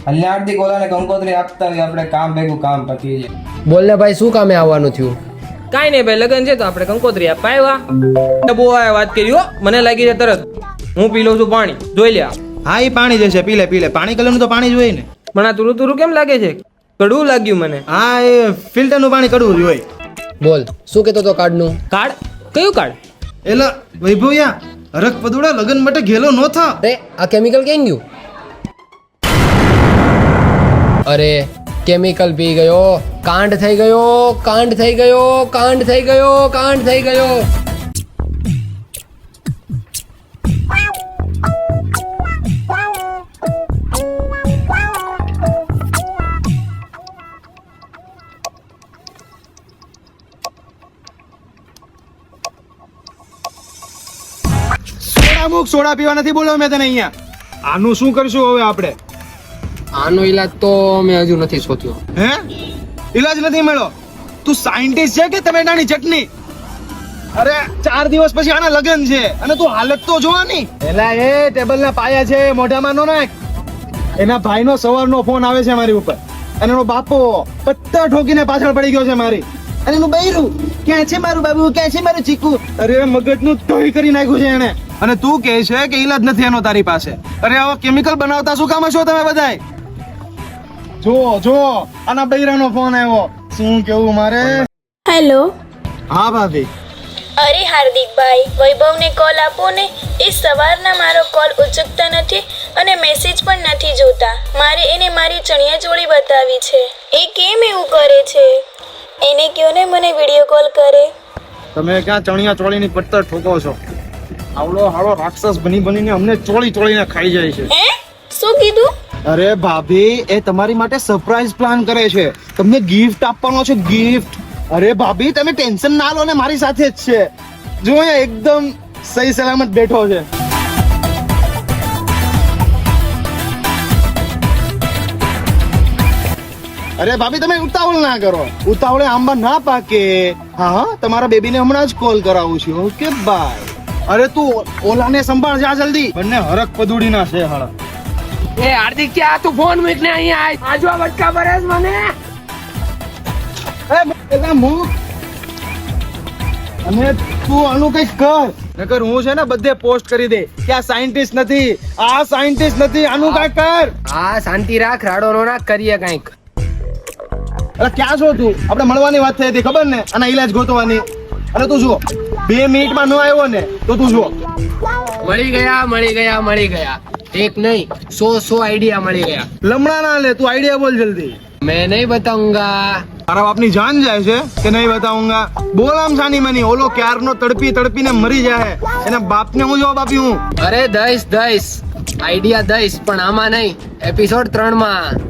કલ્યાણથી કોલાને કંકોત્રી આપતા હોય આપણે કામ ભેગું કામ પતી જાય. બોલ ને ભાઈ, શું કામે આવવાનું થયું? કાંઈ નહીં ભાઈ, લગન છે તો આપણે કંકોત્રી આપવા આવ્યા. બહુ આ વાત કરી હો, મને લાગી છે તરત. હું પી લઉં છું પાણી, જોઈ લે. હા એ પાણી જશે, પી લે. પાણી કલરનું તો પાણી જ હોય ને. પણ આ તુરું તુરું કેમ લાગે છે? કડવું લાગ્યું મને. હા એ ફિલ્ટરનું પાણી કડવું જ હોય. બોલ, શું કહેતો તો કાર્ડનું? કાર્ડ? કયું કાર્ડ? એલા વૈભવ્યા, હરખ પદુડા લગન માટે ઘેલો નો થા. અરે આ કેમિકલ ક્યાં ગયું? અરે કેમિકલ પી ગયો, કાંડ થઈ ગયો, કાંડ થઈ ગયો, કાંડ થઈ ગયો, કાંડ થઈ ગયો. સોડા પીવા નથી બોલ્યો મેં તને અહીંયા. આનું શું કરશું હવે આપણે? આનો ઈલાજ તો મેં હજુ નથી શોધ્યો. હે ઈલાજ નથી મળ્યો? તું સાયન્ટિસ્ટ છે કે ટમેટાની ચટણી? અરે 4 દિવસ પછી આના લગન છે અને તું હાલત તો જોવાની. એલા એ ટેબલ ના પાયા છે, મોઢામાં નો નાખ. એના ભાઈનો સવારનો ફોન આવે છે મારી ઉપર અને એનો બાપો પત્તા ઠોકીને પાછળ પડી ગયો છે મારી. અને એનું બૈરું ક્યાં છે મારું બાબુ, ક્યાં છે મારું ચીકુ? અરે મગજનું તોય કરી નાખ્યું છે એને. અને તું કહે છે કે ઈલાજ નથી એનો તારી પાસે. અરે આવો કેમિકલ બનાવતા શું કામ છો તમે બધાય? જો આના બૈરાનો ફોન આવ્યો. શું કેવું મારે? હેલો. હા ભાભી. અરે હાર્દિકભાઈ, વૈભવને કોલ આપો ને. એ સવારના મારો કોલ ઉચકતા નથી અને મેસેજ પણ નથી જોતા. મારે એને મારી ચણિયાચોળી બતાવી છે. એ કેમ એવું કરે છે? એને કહો ને મને વિડીયો કોલ કરે. તમે ક્યાં ચણિયા ચોળીની પત્તર ઠોકો છો? આવડો હાળો રાક્ષસ બનીને અમને ચોળીને ખાઈ જાય છે. હે? શું કીધું? અરે ભાભી, એ તમારી માટે સરપ્રાઈઝ પ્લાન કરે છે. તમને ગિફ્ટ આપવાનો છે, ગિફ્ટ. અરે ભાભી, તમે ટેન્શન ના લો ને, મારી સાથે જ છે. જો અહીંયા એકદમ સહી સલામત બેઠો છે. અરે ભાભી, તમે ઉતાવળ ના કરો. ઉતાવળે આંબા ના પાકે. હા, તમારા બેબીને હમણાં જ કોલ કરાવું છું. Okay bye. અરે તું ઓલાને સંભાળ, જા જલ્દી. બંને હરક પદુડીના છે હાળા. એ હાર્દિક, ક્યાં તું ફોન મૂકને અહીંયા આય. આજુ આ વટકા ભરેસ મને. પેલા મૂક. અને તું આનું કઈક કર, નકર હું છે ને બધે પોસ્ટ કરી દે કે આ સાયન્ટિસ્ટ નથી, આ સાયન્ટિસ્ટ નથી. આનું કઈક કર. હા, શાંતિ રાખ, રાડો નો નાખ, કરીએ કંઈક. અરે ક્યાં છો તું? આપણે મળવાની વાત થઈ હતી ખબર ને, આના ઈલાજ ગોતવાની. અને તું જો 2 મિનિટમાં ન આવ્યો ને તો તું જો. મળી ગયા. એક નહીં, 100 આઈડિયા મળી ગયા. લમણા ના લે, તું આઈડિયા બોલ જલ્દી. मैं नहीं बताऊंगा. તારા બાપની જાન જાય છે કે નહીં બતાઉંગા? બોલ આમ સાની મની. ઓલો ક્યારનો તડપીને મરી જાય, એના બાપને હું જવાબ આપ્યું. અરે દઈશ આઈડિયા દઈશ, પણ આમાં નહીં, એપિસોડ 3 માં.